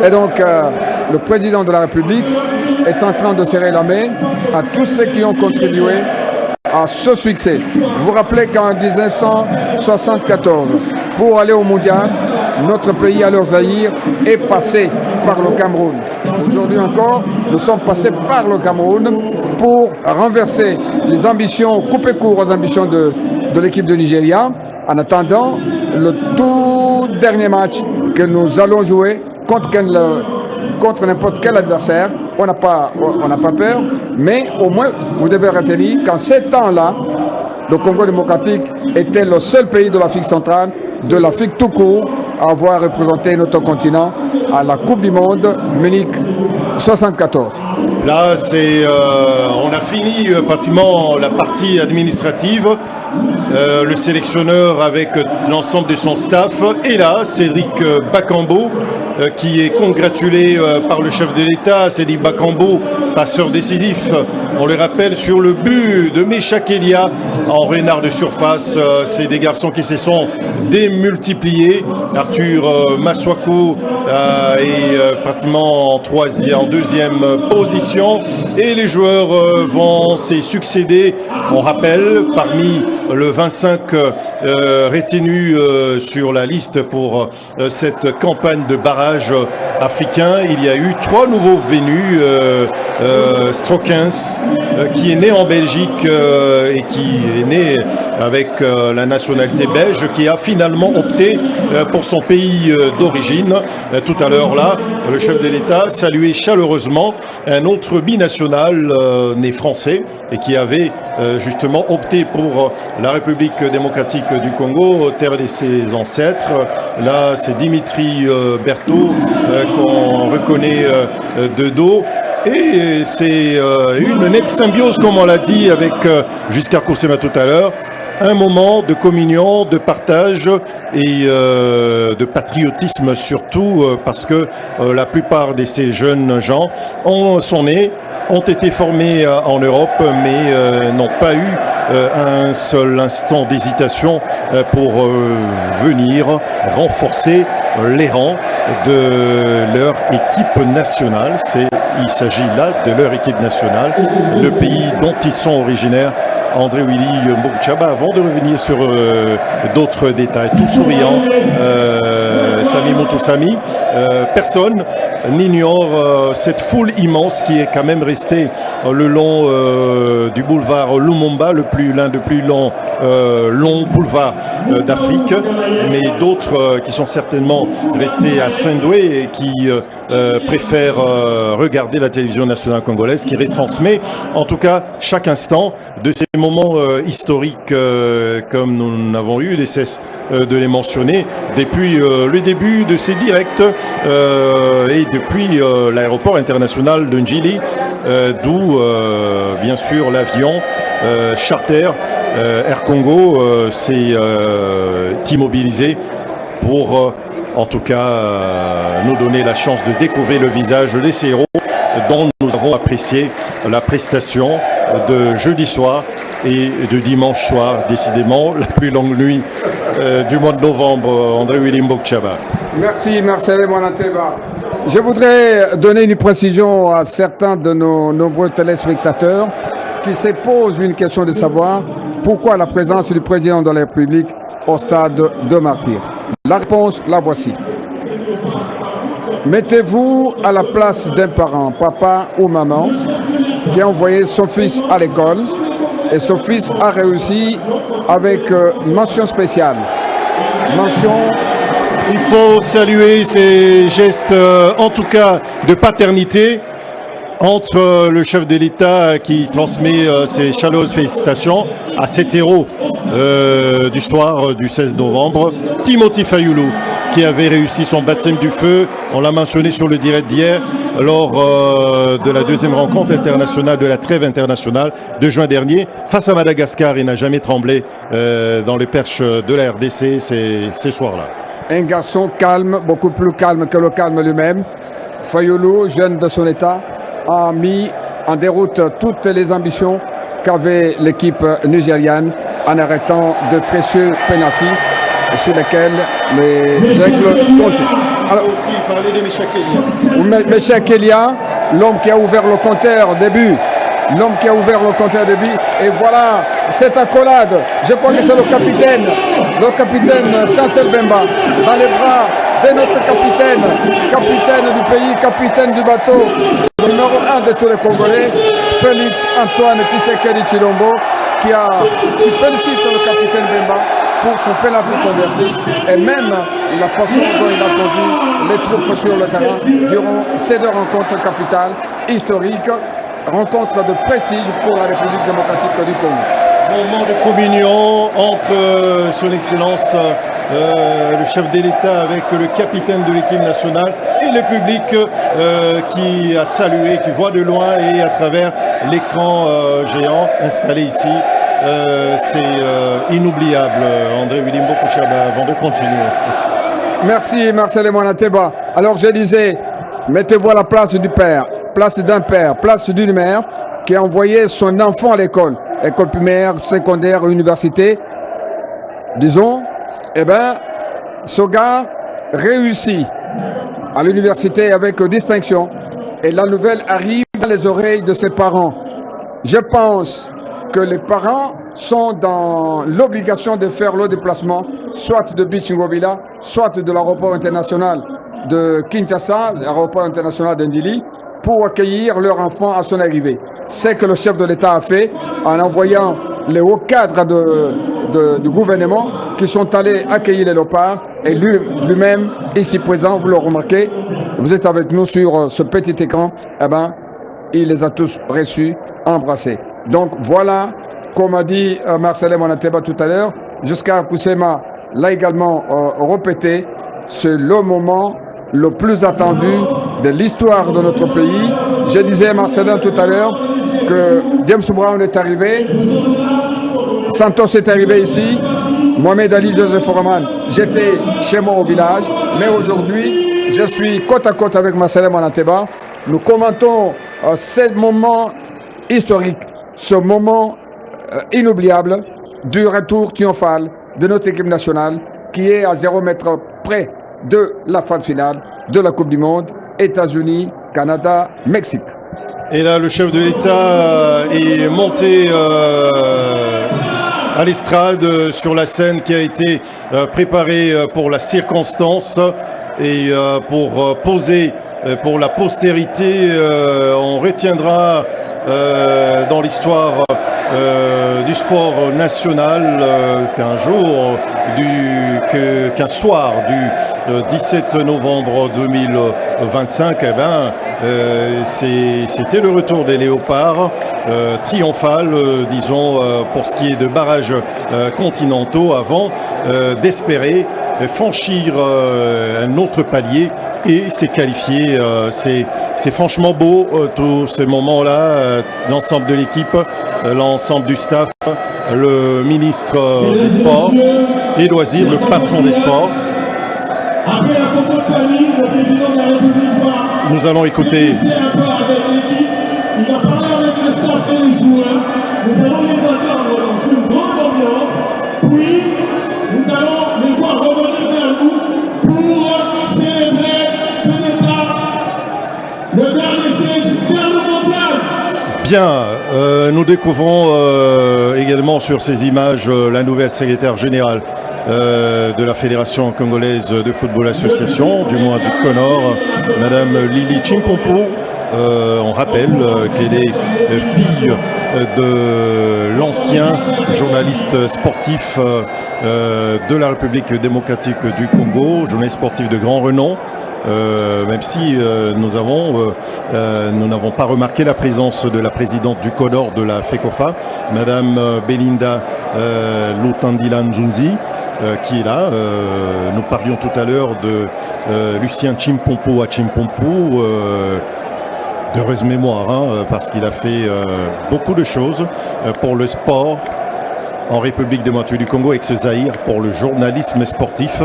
Et donc, le président de la République est en train de serrer la main à tous ceux qui ont contribué à ce succès. Vous vous rappelez qu'en 1974, pour aller au mondial, notre pays, alors Zaïre, est passé par le Cameroun. Aujourd'hui encore, nous sommes passés par le Cameroun pour renverser les ambitions, couper court aux ambitions de l'équipe de Nigeria, en attendant le tout dernier match que nous allons jouer contre n'importe quel adversaire. On n'a pas peur, mais au moins, vous devez retenir qu'en ces temps-là, le Congo démocratique était le seul pays de l'Afrique centrale, de l'Afrique tout court, à avoir représenté notre continent à la Coupe du Monde Munich 74. Là, on a fini pratiquement la partie administrative. Le sélectionneur avec l'ensemble de son staff est là, Cédric Bakambu, qui est congratulé par le chef de l'État, Cédric Bakambu, passeur décisif, on le rappelle, sur le but de Meshak Elia en renard de surface. C'est des garçons qui se sont démultipliés. Arthur Maswaku est pratiquement en deuxième position et les joueurs vont se succéder. On rappelle, parmi le 25 retenu sur la liste pour cette campagne de barrage africain, il y a eu 3 nouveaux venus. Strokens, qui est né en Belgique et qui est né avec la nationalité belge, qui a finalement opté pour son pays d'origine. Tout à l'heure, là, le chef de l'État saluait chaleureusement un autre binational né français et qui avait justement opté pour la République démocratique du Congo, terre de ses ancêtres. Là, c'est Dimitri Berthaud qu'on reconnaît de dos. Et c'est une nette symbiose, comme on l'a dit avec Giscard Koussema tout à l'heure, un moment de communion, de partage et de patriotisme surtout, parce que la plupart de ces jeunes gens sont nés, ont été formés en Europe, mais n'ont pas eu un seul instant d'hésitation pour venir renforcer les rangs de leur équipe nationale. Il s'agit là de leur équipe nationale, le pays dont ils sont originaires. André Willy Mbokchaba, avant de revenir sur d'autres détails, tout souriant, Sami Moutoussami, personne n'ignore cette foule immense qui est quand même restée le long du boulevard Lumumba, l'un des plus longs boulevards d'Afrique, mais d'autres qui sont certainement restés à Saint-Doué et qui préfèrent regarder la télévision nationale congolaise qui retransmet en tout cas chaque instant de ces moments historiques comme nous n'avons eu de cesse de les mentionner depuis le début de ces directs et depuis l'aéroport international de Njili, d'où bien sûr l'avion charter Air Congo s'est immobilisé pour en tout cas nous donner la chance de découvrir le visage de ces héros dont nous avons apprécié la prestation de jeudi soir et de dimanche soir, décidément la plus longue nuit du mois de novembre. André Willy Mbokchaba. Merci Marcel Monanteba. Je voudrais donner une précision à certains de nos nombreux téléspectateurs qui se posent une question de savoir pourquoi la présence du président de la République au stade de Martyrs. La réponse, la voici. Mettez-vous à la place d'un parent, papa ou maman, qui a envoyé son fils à l'école et son fils a réussi avec mention spéciale. Il faut saluer ces gestes, en tout cas de paternité, entre le chef de l'État qui transmet ses chaleureuses félicitations à cet héros du soir du 16 novembre, Timothy Fayulu, qui avait réussi son baptême du feu. On l'a mentionné sur le direct d'hier lors de la deuxième rencontre internationale de la trêve internationale de juin dernier. Face à Madagascar, il n'a jamais tremblé dans les perches de la RDC ces soirs-là. Un garçon calme, beaucoup plus calme que le calme lui-même. Fayulu, jeune de son état, a mis en déroute toutes les ambitions qu'avait l'équipe nigériane en arrêtant de précieux pénaltys sur lesquels les Aigles comptaient. Alors, aussi parler de Meshak Elia. Meshak Elia, l'homme qui a ouvert le compteur au début. L'homme qui a ouvert le compteur au début. Et voilà, cette accolade. Je crois que c'est le capitaine Chancel Bemba, dans les bras de notre capitaine du pays, capitaine du bateau, le numéro 1 de tous les Congolais, Félix Antoine Tshisekedi Tshilombo, qui félicite le capitaine Bemba pour son pénalty converti et même la façon dont il a conduit les troupes sur le terrain durant ces deux rencontres capitales historiques, rencontres de prestige pour la République démocratique du Congo. Moment de communion entre son Excellence le chef de l'État avec le capitaine de l'équipe nationale et le public qui a salué, qui voit de loin et à travers l'écran géant installé ici. C'est inoubliable, André Wilimbo Kouchaba, avant de continuer. Merci Marcel Monateba. Alors je disais, mettez-vous à la place du père, place d'un père, place d'une mère qui a envoyé son enfant à l'école, école primaire, secondaire, université. Disons, eh bien, ce gars réussit à l'université avec distinction et la nouvelle arrive dans les oreilles de ses parents. Je pense que les parents sont dans l'obligation de faire le déplacement, soit de Bichingobila, soit de l'aéroport international de Kinshasa, l'aéroport international d'Indili, pour accueillir leur enfant à son arrivée. C'est que le chef de l'État a fait en envoyant les hauts cadres du gouvernement qui sont allés accueillir les léopards et lui-même, ici présent, vous le remarquez, vous êtes avec nous sur ce petit écran, eh ben, il les a tous reçus, embrassés. Donc voilà, comme a dit Marcel Monateba tout à l'heure, jusqu'à Poussema l'a également répété, c'est le moment le plus attendu de l'histoire de notre pays. Je disais à Marcelin tout à l'heure que James Brown est arrivé, Santos est arrivé ici, Mohamed Ali Joseph Foreman, j'étais chez moi au village, mais aujourd'hui, je suis côte à côte avec Marcel Monateba. Nous commentons ce moment historique, ce moment inoubliable du retour triomphal de notre équipe nationale qui est à 0 mètre près de la phase finale de la Coupe du Monde, États-Unis, Canada, Mexique. Et là, le chef de l'État est monté à l'estrade sur la scène qui a été préparée pour la circonstance et pour poser pour la postérité. On retiendra dans l'histoire du sport national qu'un jour, qu'un soir du 17 novembre 2025, eh ben, c'était le retour des léopards triomphal, disons, pour ce qui est de barrages continentaux, avant d'espérer franchir un autre palier et s'est qualifié. C'est franchement beau, tous ces moments-là, l'ensemble de l'équipe, l'ensemble du staff, le ministre des Sports et Loisirs, le patron des sports. Après la photo de famille, le président de la République va... Nous allons écouter... Il va parler avec le staff et les joueurs. Nous allons les attendre dans une grande ambiance. Puis, nous allons les voir revenir vers nous pour célébrer ce départ. Le dernier stage vers le mondial. Bien, nous découvrons également sur ces images la nouvelle secrétaire générale de la Fédération congolaise de football association, du moins du CONOR, Madame Lili Chimpompo. On rappelle qu'elle est fille de l'ancien journaliste sportif de la République démocratique du Congo, journaliste sportif de grand renom. Même si nous n'avons pas remarqué la présence de la présidente du CONOR de la FECOFA, Madame Belinda Lutandila Nzunzi, qui est là. Nous parlions tout à l'heure de Lucien Chimpompo à Chimpompo, d'heureuse mémoire, hein, parce qu'il a fait beaucoup de choses pour le sport en République démocratique du Congo, ex-Zaïre, pour le journalisme sportif.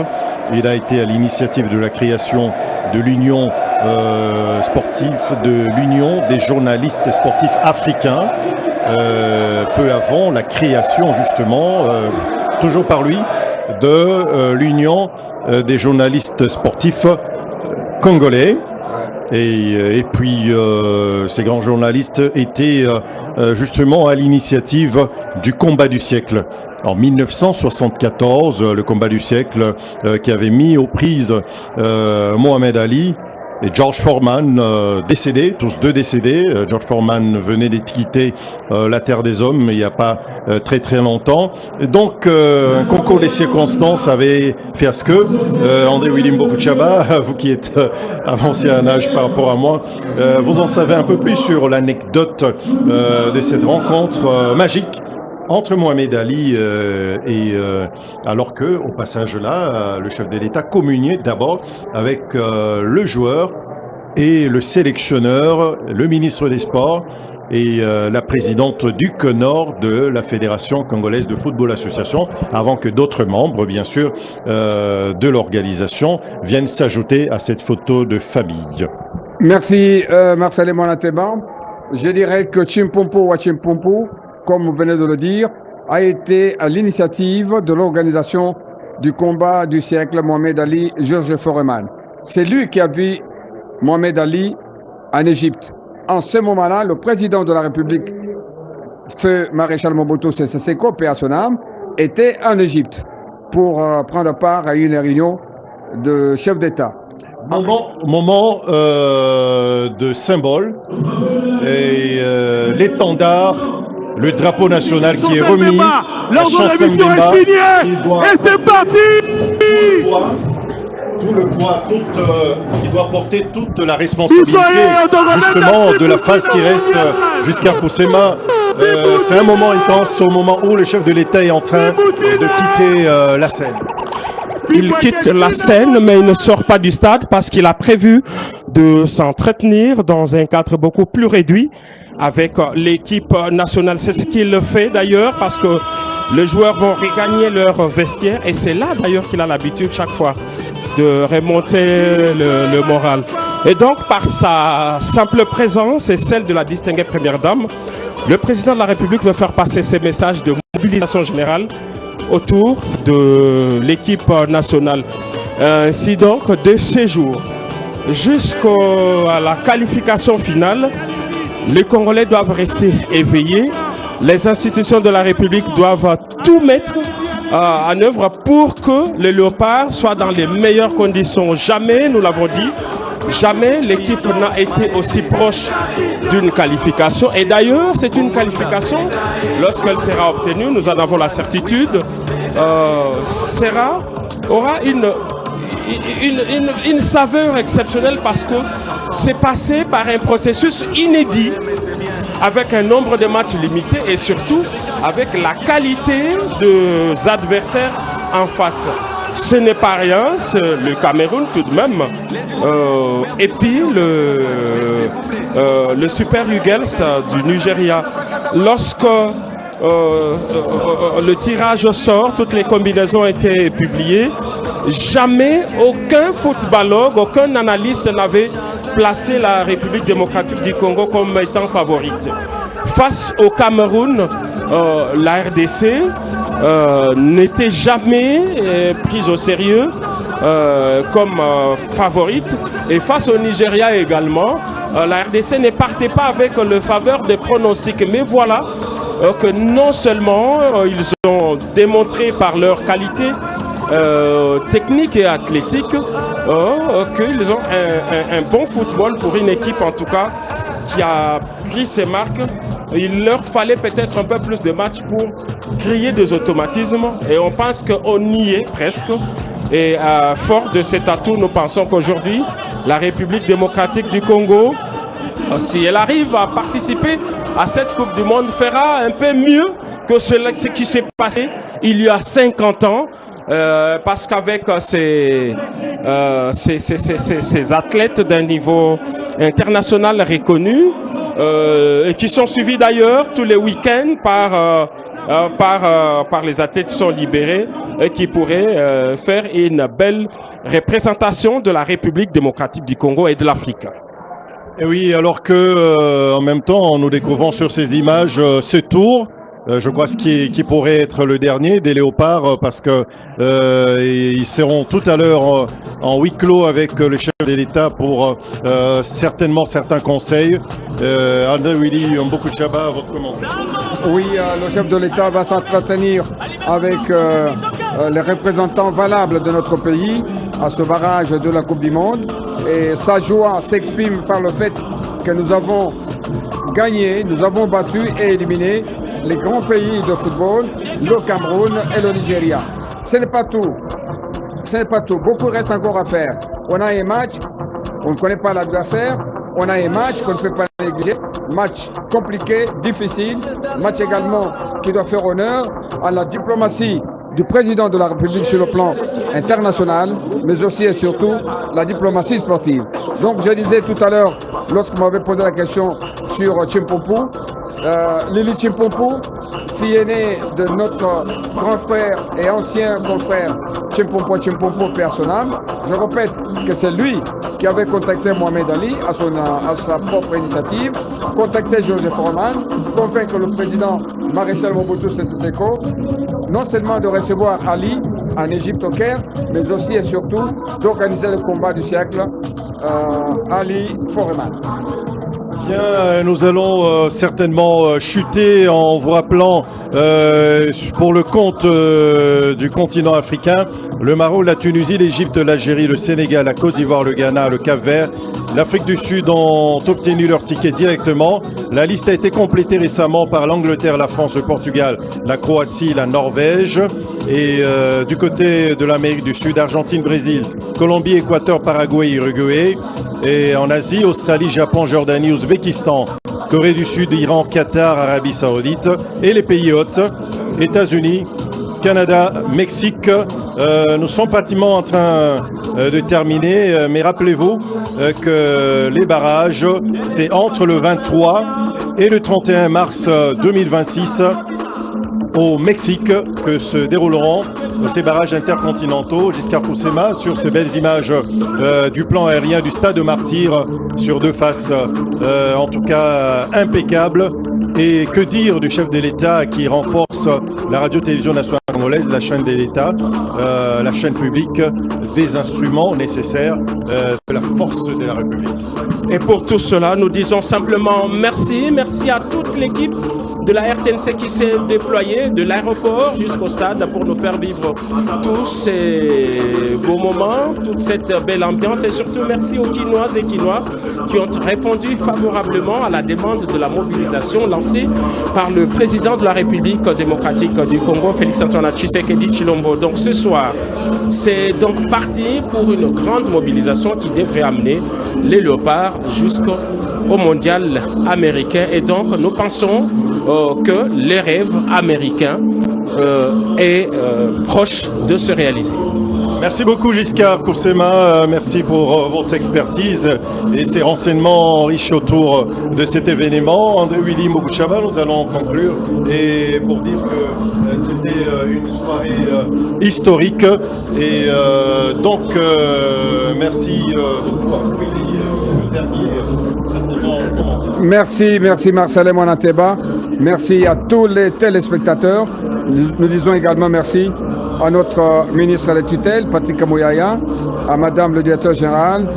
Il a été à l'initiative de la création de l'Union sportive, de l'Union des journalistes sportifs africains, peu avant la création justement, toujours par lui, de l'Union des journalistes sportifs congolais. Et puis ces grands journalistes étaient justement à l'initiative du combat du siècle. En 1974, le combat du siècle qui avait mis aux prises Mohamed Ali et George Foreman, décédés, tous deux décédés. George Foreman venait de quitter la terre des hommes il n'y a pas très très longtemps. Et donc, un concours des circonstances avait fait à ce que, André William Bokuchaba, vous qui êtes avancé à un âge par rapport à moi, vous en savez un peu plus sur l'anecdote de cette rencontre magique entre Mohamed Ali alors que, au passage là, le chef de l'État communiait d'abord avec le joueur et le sélectionneur, le ministre des Sports et la présidente du Nord de la Fédération congolaise de football association, avant que d'autres membres, bien sûr, de l'organisation viennent s'ajouter à cette photo de famille. Merci Marcel Monateba. Je dirais que Chimpompo ou Chimpompo, comme vous venez de le dire, a été à l'initiative de l'organisation du combat du siècle Mohamed Ali, George Foreman. C'est lui qui a vu Mohamed Ali en Égypte. En ce moment-là, le président de la République, feu maréchal Mobutu Sese Seko, paix à son âme, était en Égypte pour prendre part à une réunion de chefs d'État. Moment de symbole et l'étendard, le drapeau national qui est remis. L'ordre de la mission est signé et c'est parti. Tout le poids, il doit porter toute la responsabilité justement de la phase qui reste jusqu'à Poussema. C'est un moment intense, au moment où le chef de l'État est en train de quitter la scène. Il quitte la scène, mais il ne sort pas du stade parce qu'il a prévu de s'entretenir dans un cadre beaucoup plus réduit avec l'équipe nationale. C'est ce qu'il le fait d'ailleurs parce que les joueurs vont regagner leur vestiaire et c'est là d'ailleurs qu'il a l'habitude chaque fois de remonter le moral. Et donc par sa simple présence et celle de la distinguée première dame, le président de la République veut faire passer ces messages de mobilisation générale autour de l'équipe nationale. Ainsi donc, de ces jours jusqu'à la qualification finale, les Congolais doivent rester éveillés. Les institutions de la République doivent tout mettre en œuvre pour que les Léopards soient dans les meilleures conditions. Jamais, nous l'avons dit, jamais l'équipe n'a été aussi proche d'une qualification. Et d'ailleurs, c'est une qualification, lorsqu'elle sera obtenue, nous en avons la certitude, aura une saveur exceptionnelle parce que c'est passé par un processus inédit avec un nombre de matchs limité et surtout avec la qualité des adversaires en face. Ce n'est pas rien, c'est le Cameroun tout de même. Et puis le Super Eagles du Nigeria. Lorsque le tirage sort, toutes les combinaisons ont été publiées. Jamais aucun footballogue, aucun analyste n'avait placé la République démocratique du Congo comme étant favorite. Face au Cameroun, la RDC n'était jamais prise au sérieux comme favorite. Et face au Nigeria également, la RDC ne partait pas avec le faveur des pronostics. Mais voilà que non seulement ils ont démontré par leur qualité technique et athlétique qu'ils ont un bon football pour une équipe en tout cas qui a pris ses marques. Il leur fallait peut-être un peu plus de matchs pour créer des automatismes et on pense qu'on y est presque. Et fort de cet atout, nous pensons qu'aujourd'hui, la République démocratique du Congo, si elle arrive à participer à cette Coupe du Monde, fera un peu mieux que ce qui s'est passé il y a 50 ans. Parce qu'avec ces athlètes d'un niveau international reconnu et qui sont suivis d'ailleurs tous les week-ends par les athlètes qui sont libérés et qui pourraient faire une belle représentation de la République démocratique du Congo et de l'Afrique. Et oui, alors que en même temps, nous découvrons sur ces images ce tour je crois, qui pourrait être le dernier des léopards, parce que ils seront tout à l'heure en huis clos avec le chef de l'État pour certainement certains conseils. André Willy Mbokouchaba, votre commentaire. Oui, le chef de l'État va s'entretenir avec les représentants valables de notre pays à ce barrage de la Coupe du Monde. Et sa joie s'exprime par le fait que nous avons gagné, nous avons battu et éliminé les grands pays de football, le Cameroun et le Nigeria. Ce n'est pas tout. Ce n'est pas tout. Beaucoup reste encore à faire. On a un match, on ne connaît pas l'adversaire. On a un match qu'on ne peut pas négliger. Match compliqué, difficile. Match également qui doit faire honneur à la diplomatie du président de la République sur le plan international, mais aussi et surtout la diplomatie sportive. Donc je disais tout à l'heure, lorsque vous m'avez posé la question sur Chimpoumpou, Lili Chimpoumpou, fille aînée de notre grand frère et ancien confrère Chimpoumpou personnel. Je répète que c'est lui qui avait contacté Mohamed Ali à sa propre initiative, contacté Joseph Foreman, convaincre le président maréchal Mobutu Sese Seko, non seulement de recevoir Ali en Égypte au Caire, mais aussi et surtout d'organiser le combat du siècle, Ali Foreman. Bien, nous allons certainement chuter en vous rappelant pour le compte du continent africain, le Maroc, la Tunisie, l'Égypte, l'Algérie, le Sénégal, la Côte d'Ivoire, le Ghana, le Cap-Vert, l'Afrique du Sud ont obtenu leur ticket directement. La liste a été complétée récemment par l'Angleterre, la France, le Portugal, la Croatie, la Norvège. Et du côté de l'Amérique du Sud, Argentine, Brésil, Colombie, Équateur, Paraguay, Uruguay. Et en Asie, Australie, Japon, Jordanie, Ouzbékistan, Corée du Sud, Iran, Qatar, Arabie Saoudite et les pays hôtes, États-Unis, Canada, Mexique. Nous sommes pratiquement en train de terminer, mais rappelez-vous que les barrages, c'est entre le 23 et le 31 mars 2026 au Mexique que se dérouleront ces barrages intercontinentaux. Giscard Koussema sur ces belles images du plan aérien du stade de Martyrs sur deux faces, en tout cas impeccables. Et que dire du chef de l'État qui renforce la radio-télévision nationale congolaise, la chaîne de l'État, la chaîne publique, des instruments nécessaires de la force de la République. Et pour tout cela, nous disons simplement merci. Merci à toute l'équipe de la RTNC qui s'est déployée de l'aéroport jusqu'au stade pour nous faire vivre tous ces beaux moments, toute cette belle ambiance. Et surtout, merci aux Quinoises et Quinois qui ont répondu favorablement à la demande de la mobilisation lancée par le président de la République démocratique du Congo, Félix-Antoine Tshisekedi Tshilombo. Donc ce soir, c'est donc parti pour une grande mobilisation qui devrait amener les léopards jusqu'au mondial américain. Et donc nous pensons que les rêves américains est proche de se réaliser. Merci beaucoup Giscard Koussema, merci pour votre expertise et ces renseignements riches autour de cet événement. André Willy Mbokouchaba, nous allons conclure et pour dire que c'était une soirée historique et donc merci beaucoup à Willy, le dernier certainement. Merci Marcel Monateba, merci à tous les téléspectateurs. Nous disons également merci à notre ministre de la tutelle, Patrick Kamouyaya, à Madame le directeur général,